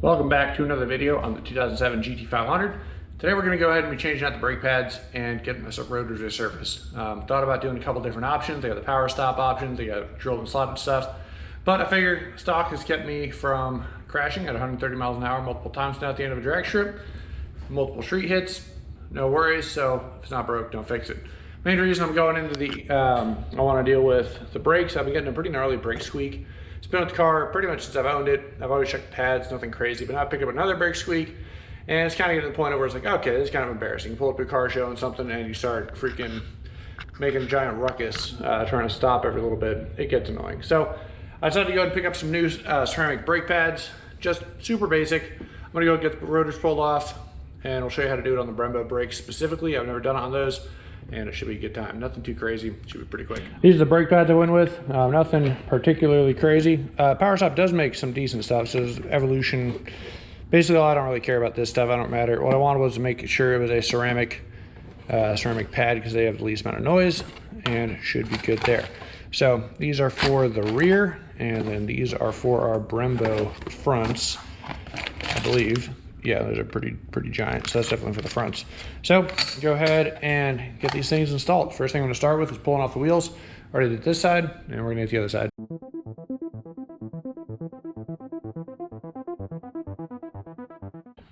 Welcome back to another video on the 2007 GT500. Today we're going to go ahead and be changing out the brake pads and getting this Rotor Resurface. Thought about doing a couple different options. They got the power stop options, they got drilled and slotted stuff. But I figured stock has kept me from crashing at 130 miles an hour multiple times now at the end of a drag strip. Multiple street hits, no worries. So if it's not broke, don't fix it. Main reason I'm going into the, I want to deal with the brakes. I've been getting a pretty gnarly brake squeak. It's been with the car pretty much since I've owned it. I've always checked the pads, nothing crazy, but now I picked up another brake squeak, and it's kind of getting to the point where it's like, okay, this is kind of embarrassing. You pull up your car show and something, and you start freaking making a giant ruckus, trying to stop every little bit. It gets annoying. So I decided to go ahead and pick up some new ceramic brake pads, just super basic. I'm gonna go get the rotors pulled off, and I'll show you how to do it on the Brembo brakes specifically. I've never done it on those, and it should be a good time. Nothing too crazy, should be pretty quick. These are the brake pads I went with. Nothing particularly crazy. Power Stop does make some decent stuff, so there's Evolution. Basically, I don't really care about this stuff, I don't matter. What I wanted was to make sure it was a ceramic pad because they have the least amount of noise, and it should be good there. So these are for the rear, and then these are for our Brembo fronts, I believe. Yeah, those are pretty giant, so that's definitely for the fronts. So go ahead and get these things installed. First thing I'm gonna start with is pulling off the wheels. Already did this side, and we're gonna get the other side.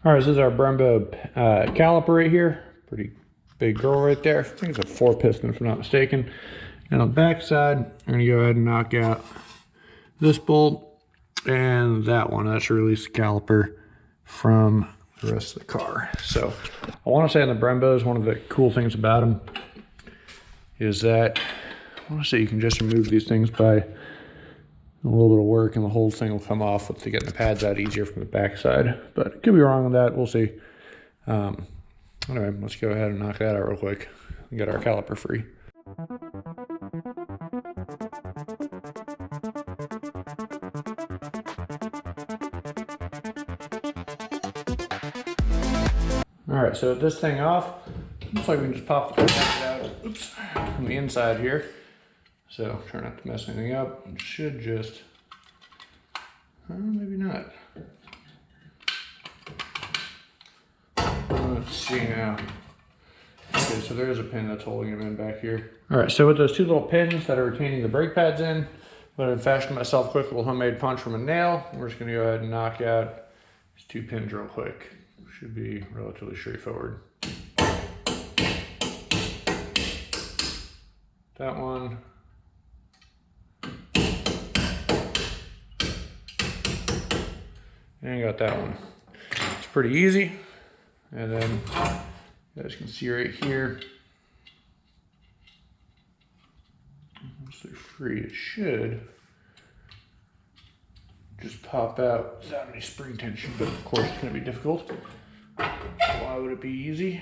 All right, so this is our Brembo caliper right here. Pretty big girl right there. I think it's a 4-piston if I'm not mistaken. And on the back side, I'm gonna go ahead and knock out this bolt and that one. That should release the caliper from the rest of the car. So I want to say on the Brembos, one of the cool things about them is that I want to say you can just remove these things by a little bit of work, and the whole thing will come off with getting the pads out easier from the back side. But could be wrong on that, we'll see. Anyway, let's go ahead and knock that out real quick and get our caliper free. All right, so with this thing off, looks like we can just pop the pads out, oops, from the inside here. So try not to mess anything up. It should just, maybe not. Let's see now. Okay, so there is a pin that's holding them in back here. All right, so with those two little pins that are retaining the brake pads in, I'm gonna fashion myself a quick little homemade punch from a nail. We're just gonna go ahead and knock out these 2 pins real quick. Should be relatively straightforward. That one. And got that one. It's pretty easy. And then you guys can see right here, once they're free, it should just pop out without any spring tension, but of course it's going to be difficult. Why would it be easy?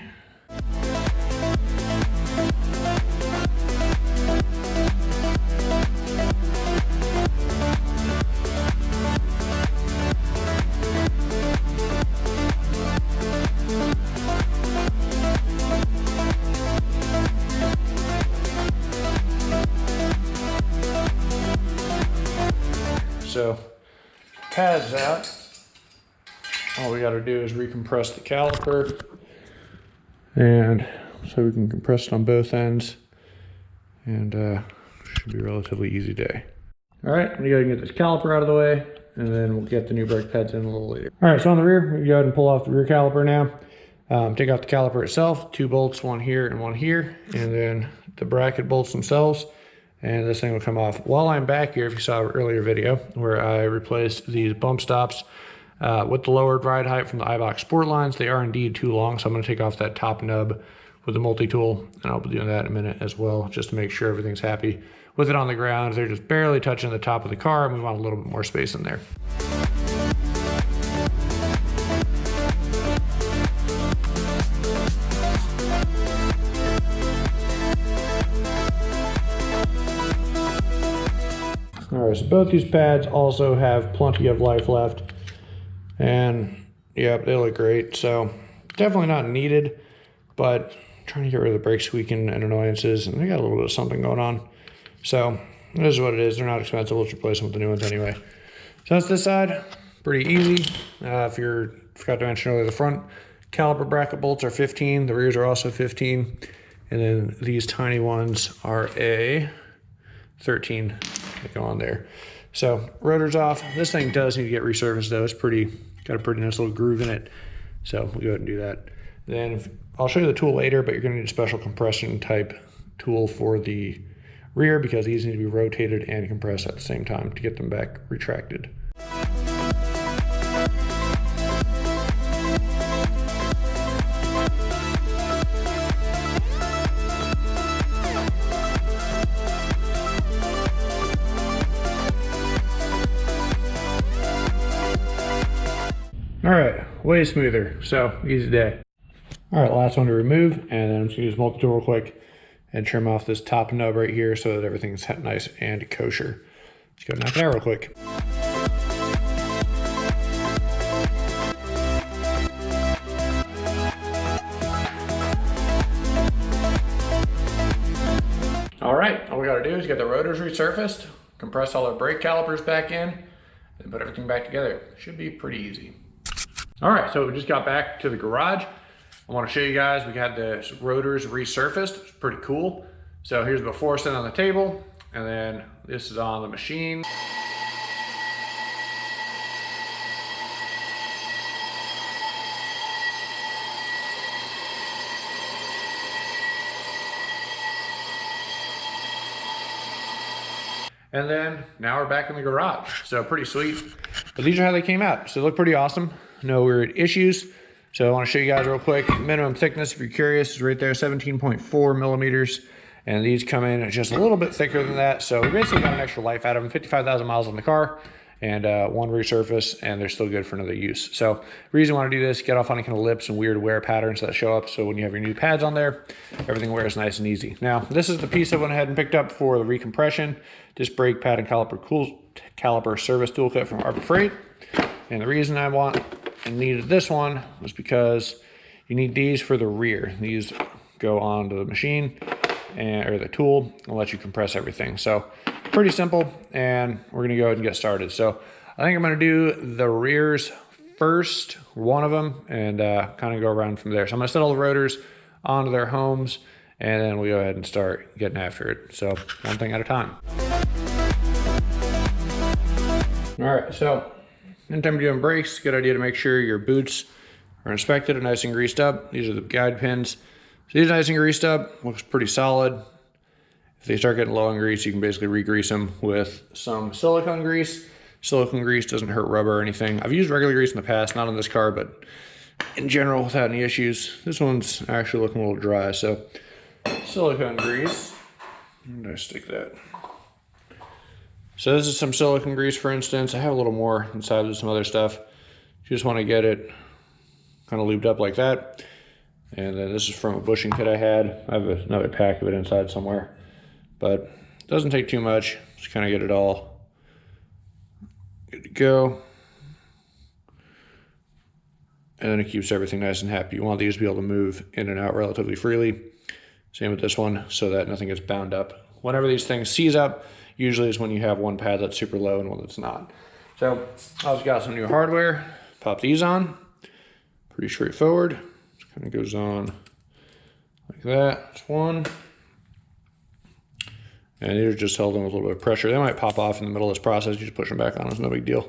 So pads out. All we got to do is recompress the caliper, and so we can compress it on both ends, and should be a relatively easy day. All right, I'm gonna go ahead and get this caliper out of the way, and then we'll get the new brake pads in a little later. All right, so on the rear, we go ahead and pull off the rear caliper now. Take off the caliper itself, 2 bolts, one here and one here, and then the bracket bolts themselves. And this thing will come off. While I'm back here, if you saw an earlier video where I replaced these bump stops with the lowered ride height from the iBox Sport lines, they are indeed too long, so I'm gonna take off that top nub with the multi-tool, and I'll be doing that in a minute as well, just to make sure everything's happy with it on the ground. They're just barely touching the top of the car, and we want a little bit more space in there. All right, so both these pads also have plenty of life left, and yep, they look great. So definitely not needed, but I'm trying to get rid of the brake squeaking and annoyances, and they got a little bit of something going on. So This is what it is. They're not expensive. Let's replace them with the new ones anyway. So that's this side. pretty easy. If you're, forgot to mention earlier, the front caliper bracket bolts are 15, the rears are also 15, and then these tiny ones are a 13 that go on there. So rotor's off. This thing does need to get resurfaced though. It's got a pretty nice little groove in it. So we'll go ahead and do that. Then I'll show you the tool later, but you're gonna need a special compression type tool for the rear because these need to be rotated and compressed at the same time to get them back retracted. All right, way smoother, so easy day. All right, last one to remove, and then I'm just gonna use multi-tool real quick and trim off this top nub right here so that everything's nice and kosher. Let's go knock it out real quick. All right, all we gotta do is get the rotors resurfaced, compress all our brake calipers back in, and put everything back together. Should be pretty easy. All right, so we just got back to the garage. I want to show you guys, we got the rotors resurfaced. It's pretty cool. So here's before sitting on the table, and then this is on the machine. And then now we're back in the garage. So pretty sweet. But these are how they came out. So they look pretty awesome. No weird issues. So I want to show you guys real quick. Minimum thickness, if you're curious, is right there, 17.4 millimeters. And these come in just a little bit thicker than that. So we basically got an extra life out of them, 55,000 miles on the car, and one resurface, and they're still good for another use. So the reason I want to do this, get off any kind of lips and weird wear patterns that show up. So when you have your new pads on there, everything wears nice and easy. Now, this is the piece I went ahead and picked up for the recompression. This brake pad and caliper service toolkit from Harbor Freight. And the reason I needed this one was because you need these for the rear. These go onto the machine or the tool and let you compress everything. So pretty simple, and we're gonna go ahead and get started. So I think I'm gonna do the rears first, one of them, and kind of go around from there. So I'm gonna set all the rotors onto their homes, and then we go ahead and start getting after it. So one thing at a time. All right, so anytime you're doing brakes, good idea to make sure your boots are inspected and nice and greased up. These are the guide pins. So these are nice and greased up, looks pretty solid. If they start getting low on grease, you can basically re-grease them with some silicone grease. Silicone grease doesn't hurt rubber or anything. I've used regular grease in the past, not on this car, but in general without any issues. This one's actually looking a little dry, so silicone grease. Where did I stick that? So this is some silicone grease, for instance. I have a little more inside of some other stuff. You just want to get it kind of lubed up like that. And then this is from a bushing kit I had. I have another pack of it inside somewhere, but it doesn't take too much. Just kind of get it all good to go. And then it keeps everything nice and happy. You want these to be able to move in and out relatively freely. Same with this one, so that nothing gets bound up. Whenever these things seize up, usually is when you have one pad that's super low and one that's not. So I just got some new hardware. Pop these on. Pretty straightforward. Just kind of goes on like that. That's one. And these are just held in with a little bit of pressure. They might pop off in the middle of this process. You just push them back on. It's no big deal.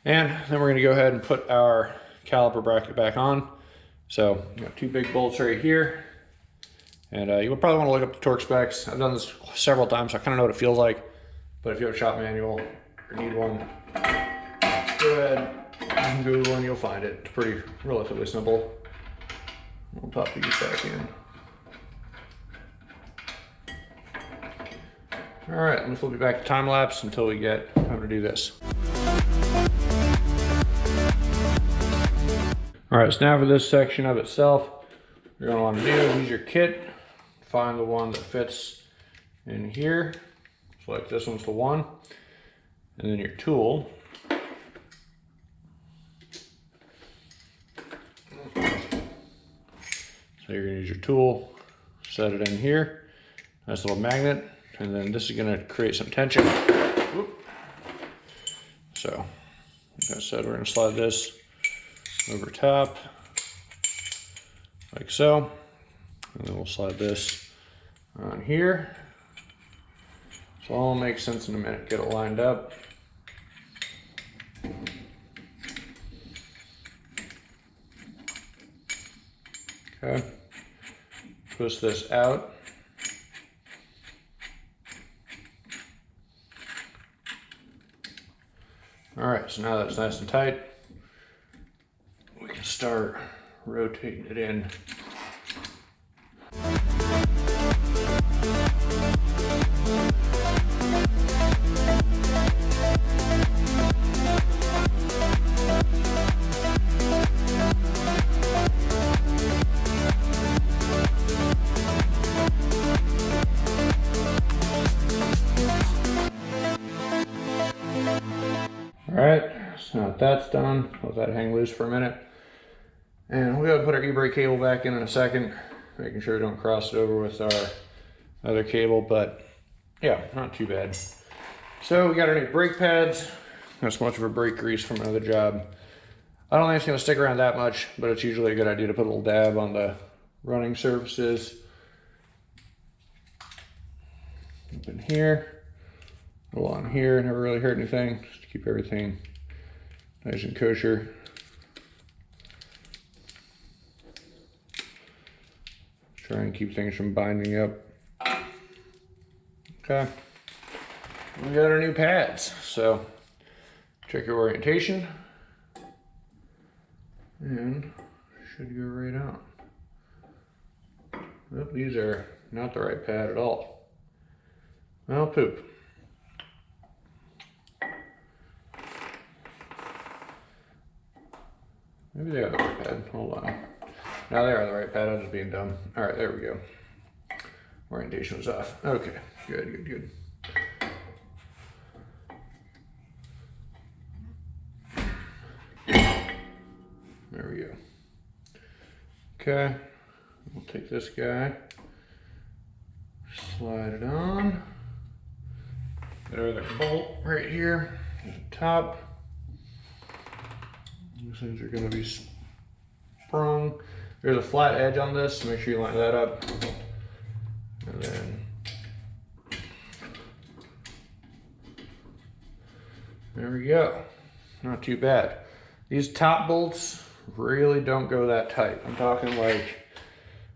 And then we're going to go ahead and put our caliper bracket back on. So you got two big bolts right here. And you would probably want to look up the torque specs. I've done this several times, so I kind of know what it feels like. But if you have a shop manual or need one, go ahead and Google and you'll find it. It's pretty relatively simple. We'll pop these back in. All right, let me flip it back to time lapse until we get how to do this. All right, so now for this section of itself, you're gonna want to do is use your kit, find the one that fits in here. So like this one's the one, and then your tool. So you're gonna use your tool, set it in here, nice little magnet, and then this is gonna create some tension. Whoop. So Like I said, we're going to slide this over top, like so. And then we'll slide this on here. So all will make sense in a minute. Get it lined up. Okay. Twist this out. All right, so now that's nice and tight, we can start rotating it in. Alright, so now that that's done, let that hang loose for a minute. And we'll go put our e-brake cable back in a second, making sure we don't cross it over with our other cable, but yeah, not too bad. So we got our new brake pads. That's much of a brake grease from another job. I don't think it's going to stick around that much, but it's usually a good idea to put a little dab on the running surfaces. Up in here, a little on here, never really hurt anything, just to keep everything nice and kosher. Try and keep things from binding up. Okay, we got our new pads, so check your orientation and should go right out. Well, these are not the right pad at all. Well, poop. Maybe they are the right pad. Hold on. Now they are the right pad. I'm just being dumb. All right, there we go. Orientation was off. Okay, good, good, good. There we go. Okay, we'll take this guy, slide it on. Got our other bolt right here at the top. These things are going to be sprung. There's a flat edge on this, so make sure you line that up. And then there we go. Not too bad. These top bolts really don't go that tight. I'm talking like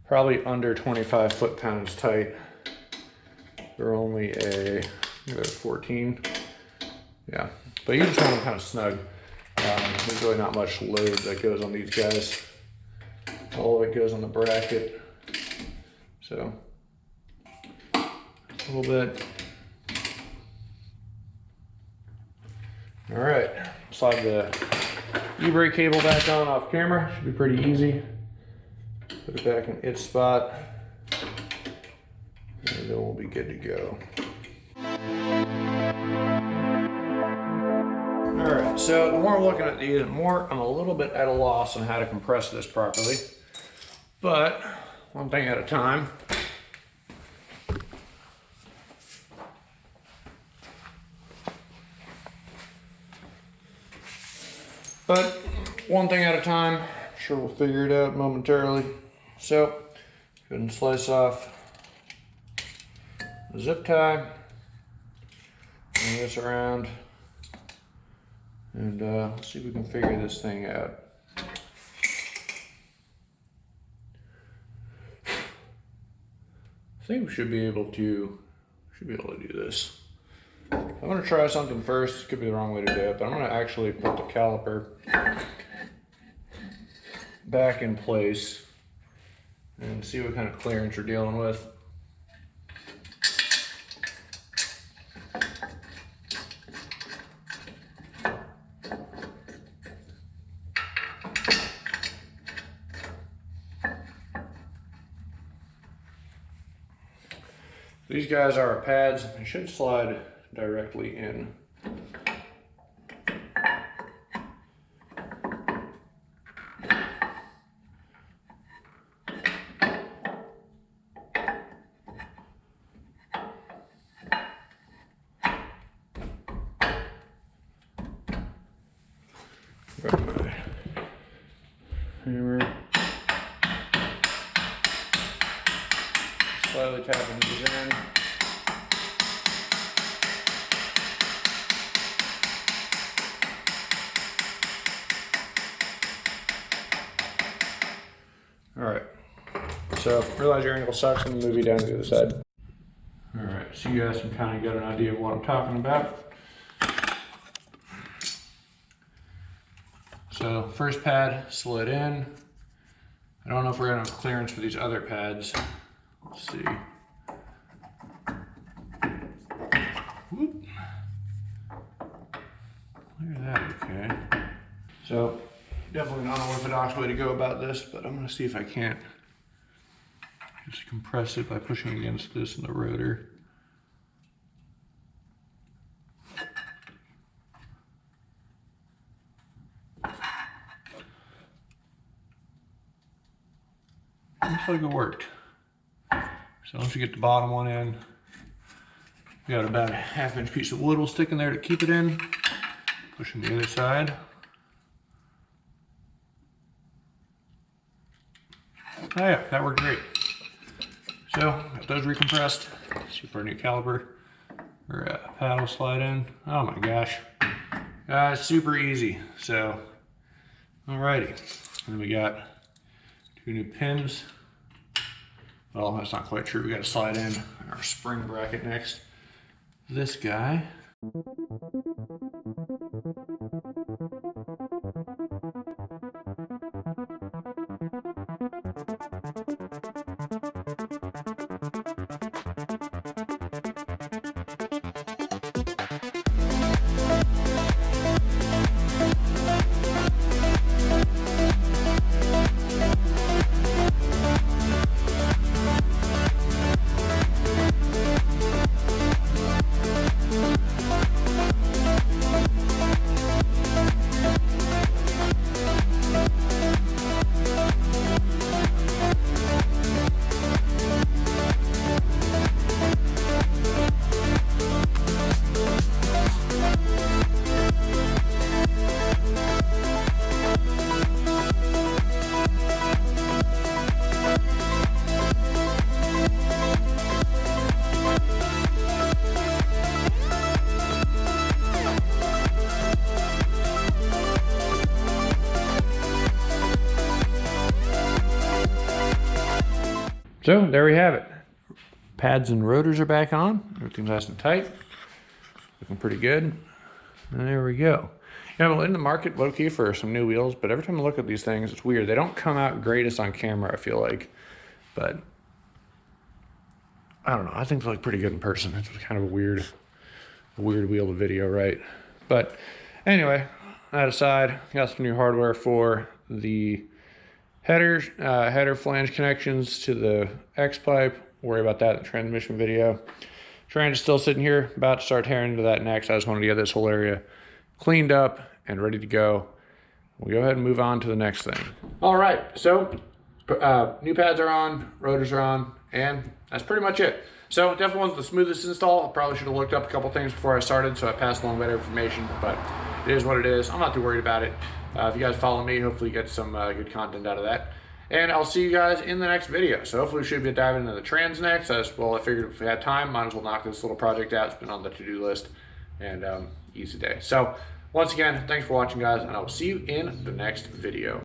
probably under 25 foot-pounds tight. They're only a 14. Yeah, but you just want them kind of snug. There's really not much load that goes on these guys. All of it goes on the bracket. So a little bit. All right, slide the e-brake cable back on off camera. Should be pretty easy. Put it back in its spot, and then we'll be good to go. All right, so the more I'm looking at these, the more I'm a little bit at a loss on how to compress this properly. But one thing at a time. But one thing at a time. I'm sure we'll figure it out momentarily. So, go ahead and slice off the zip tie. Bring this around. And let's see if we can figure this thing out. I think we should be able to do this. I'm going to try something first. Could be the wrong way to do it, but I'm going to actually put the caliper back in place and see what kind of clearance we're dealing with. These guys are our pads. They should slide directly in. hammer. Slowly tapping these in. All right, so realize your angle sucks and move you down to the other side. All right, so you guys can kind of get an idea of what I'm talking about. So first pad slid in. I don't know if we're gonna have clearance for these other pads. Let's see. Whoop. Clear that, okay. So definitely not an unorthodox way to go about this, but I'm gonna see if I can't just compress it by pushing against this in the rotor. Looks like it worked. So once you get the bottom one in, we got about a 1/2 inch piece of wood will stick in there to keep it in. Pushing the other side. Oh yeah, that worked great. So got those recompressed. See if our new caliper or paddle slide in. Oh my gosh, super easy. So alrighty, and then we got 2 new pins. Well, that's not quite true. We got to slide in our spring bracket next. This guy. So there we have it. Pads and rotors are back on. Everything's nice and tight. Looking pretty good. And there we go. Yeah, well, in the market low-key for some new wheels, but every time I look at these things, it's weird. They don't come out greatest on camera, I feel like. But I don't know. I think they look pretty good in person. It's kind of a weird wheel to video, right? But anyway, that aside, got some new hardware for the header flange connections to the X-pipe. Worry about that in the transmission video. Trans is still sitting here, about to start tearing into that next. I just wanted to get this whole area cleaned up and ready to go. We'll go ahead and move on to the next thing. All right, so new pads are on, rotors are on, and that's pretty much it. So definitely wasn't the smoothest install. I probably should have looked up a couple things before I started, so I passed along better information, but it is what it is. I'm not too worried about it. If you guys follow me, hopefully you get some good content out of that. And I'll see you guys in the next video. So hopefully we should be diving into the trans next. Well, I figured if we had time, might as well knock this little project out. It's been on the to-do list, and easy day. So once again, thanks for watching, guys, and I will see you in the next video.